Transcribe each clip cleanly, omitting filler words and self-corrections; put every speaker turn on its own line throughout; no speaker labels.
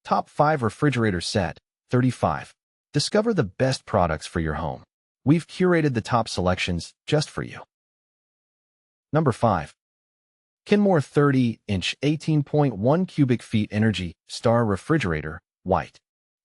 Top 5 Refrigerator Set 35. Discover the best products for your home. We've curated the top selections just for you. Number 5. Kenmore 30-inch 18.1 cubic feet Energy Star Refrigerator, White.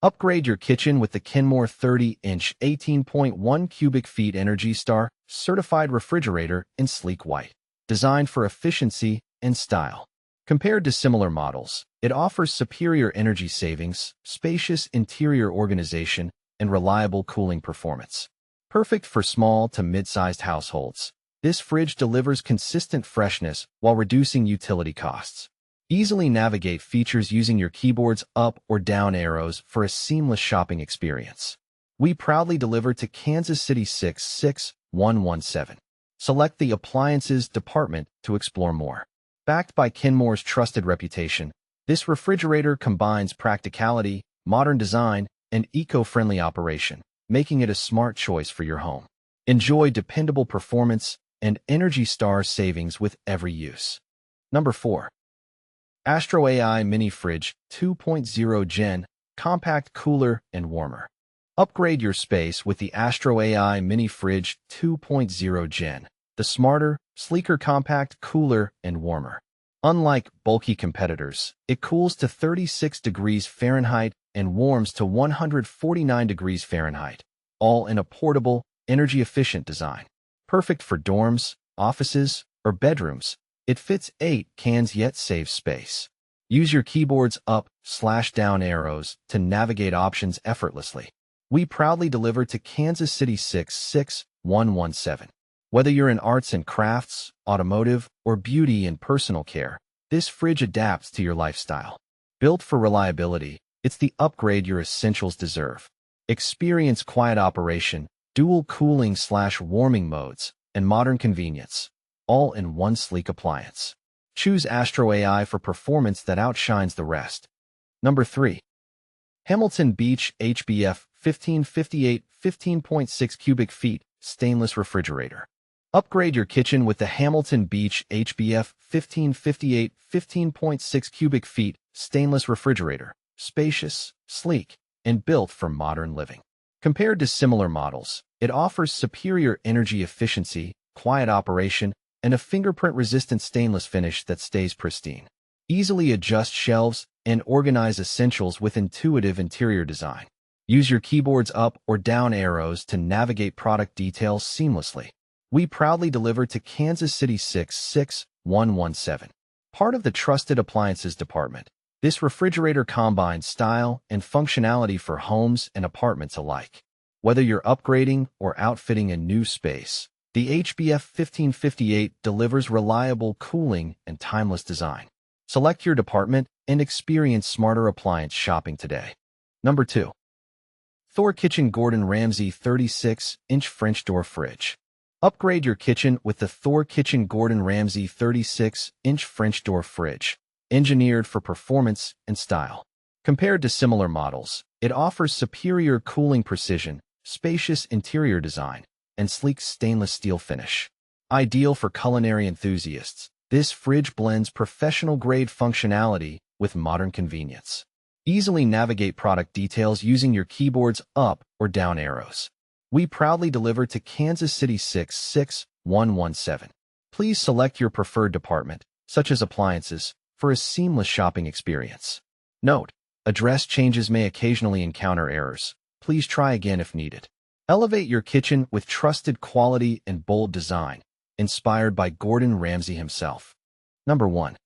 Upgrade your kitchen with the Kenmore 30-inch 18.1 cubic feet Energy Star certified refrigerator in sleek white, designed for efficiency and style. Compared to similar models, it offers superior energy savings, spacious interior organization, and reliable cooling performance. Perfect for small to mid-sized households, this fridge delivers consistent freshness while reducing utility costs. Easily navigate features using your keyboard's up or down arrows for a seamless shopping experience. We proudly deliver to Kansas City 66117. Select the Appliances department to explore more. Backed by Kenmore's trusted reputation, this refrigerator combines practicality, modern design, and eco-friendly operation, making it a smart choice for your home. Enjoy dependable performance and Energy Star savings with every use. Number 4. AstroAI Mini Fridge 2.0 Gen Compact Cooler and Warmer. Upgrade your space with the AstroAI Mini Fridge 2.0 Gen, the smarter, sleeker, compact, cooler, and warmer. Unlike bulky competitors, it cools to 36 degrees Fahrenheit and warms to 149 degrees Fahrenheit, all in a portable, energy-efficient design. Perfect for dorms, offices, or bedrooms, it fits 8 cans yet saves space. Use your keyboard's up/down arrows to navigate options effortlessly. We proudly deliver to Kansas City 66117. Whether you're in arts and crafts, automotive, or beauty and personal care, this fridge adapts to your lifestyle. Built for reliability, it's the upgrade your essentials deserve. Experience quiet operation, dual cooling/warming modes, and modern convenience, all in one sleek appliance. Choose AstroAI for performance that outshines the rest. Number 3. Hamilton Beach HBF 1558 15.6 cubic feet Stainless Refrigerator. Upgrade your kitchen with the Hamilton Beach HBF 1558 15.6 cubic feet Stainless Refrigerator, spacious, sleek, and built for modern living. Compared to similar models, it offers superior energy efficiency, quiet operation, and a fingerprint-resistant stainless finish that stays pristine. Easily adjust shelves and organize essentials with intuitive interior design. Use your keyboard's up or down arrows to navigate product details seamlessly. We proudly deliver to Kansas City 66117. Part of the Trusted Appliances department, this refrigerator combines style and functionality for homes and apartments alike. Whether you're upgrading or outfitting a new space, the HBF 1558 delivers reliable cooling and timeless design. Select your department and experience smarter appliance shopping today. Number 2. Thor Kitchen Gordon Ramsay 36-inch French door fridge. Upgrade your kitchen with the Thor Kitchen Gordon Ramsay 36-inch French door fridge, engineered for performance and style. Compared to similar models, it offers superior cooling precision, spacious interior design, and sleek stainless steel finish. Ideal for culinary enthusiasts, this fridge blends professional-grade functionality with modern convenience. Easily navigate product details using your keyboard's up or down arrows. We proudly deliver to Kansas City 66117. Please select your preferred department, such as appliances, for a seamless shopping experience. Note: address changes may occasionally encounter errors. Please try again if needed. Elevate your kitchen with trusted quality and bold design, inspired by Gordon Ramsay himself. Number 1.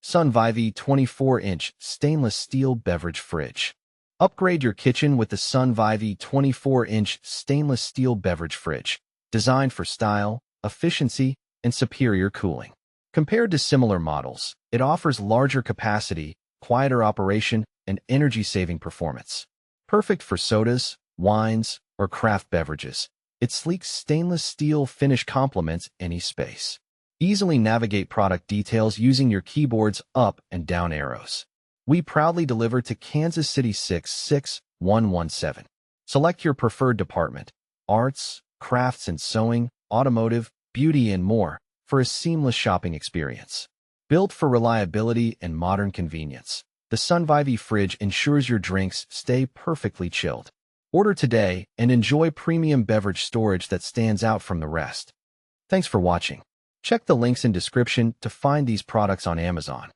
SUNVIVI 24-inch Stainless Steel Beverage Fridge. Upgrade your kitchen with the SUNVIVI 24-inch Stainless Steel Beverage Fridge, designed for style, efficiency, and superior cooling. Compared to similar models, it offers larger capacity, quieter operation, and energy-saving performance. Perfect for sodas, wines, or craft beverages, its sleek stainless steel finish complements any space. Easily navigate product details using your keyboard's up and down arrows. We proudly deliver to Kansas City 66117. Select your preferred department, arts, crafts and sewing, automotive, beauty, and more, for a seamless shopping experience. Built for reliability and modern convenience, The SUNVIVI fridge ensures your drinks stay perfectly chilled. Order today and enjoy premium beverage storage that stands out from the rest. Thanks for watching. Check the links in description to find these products on Amazon.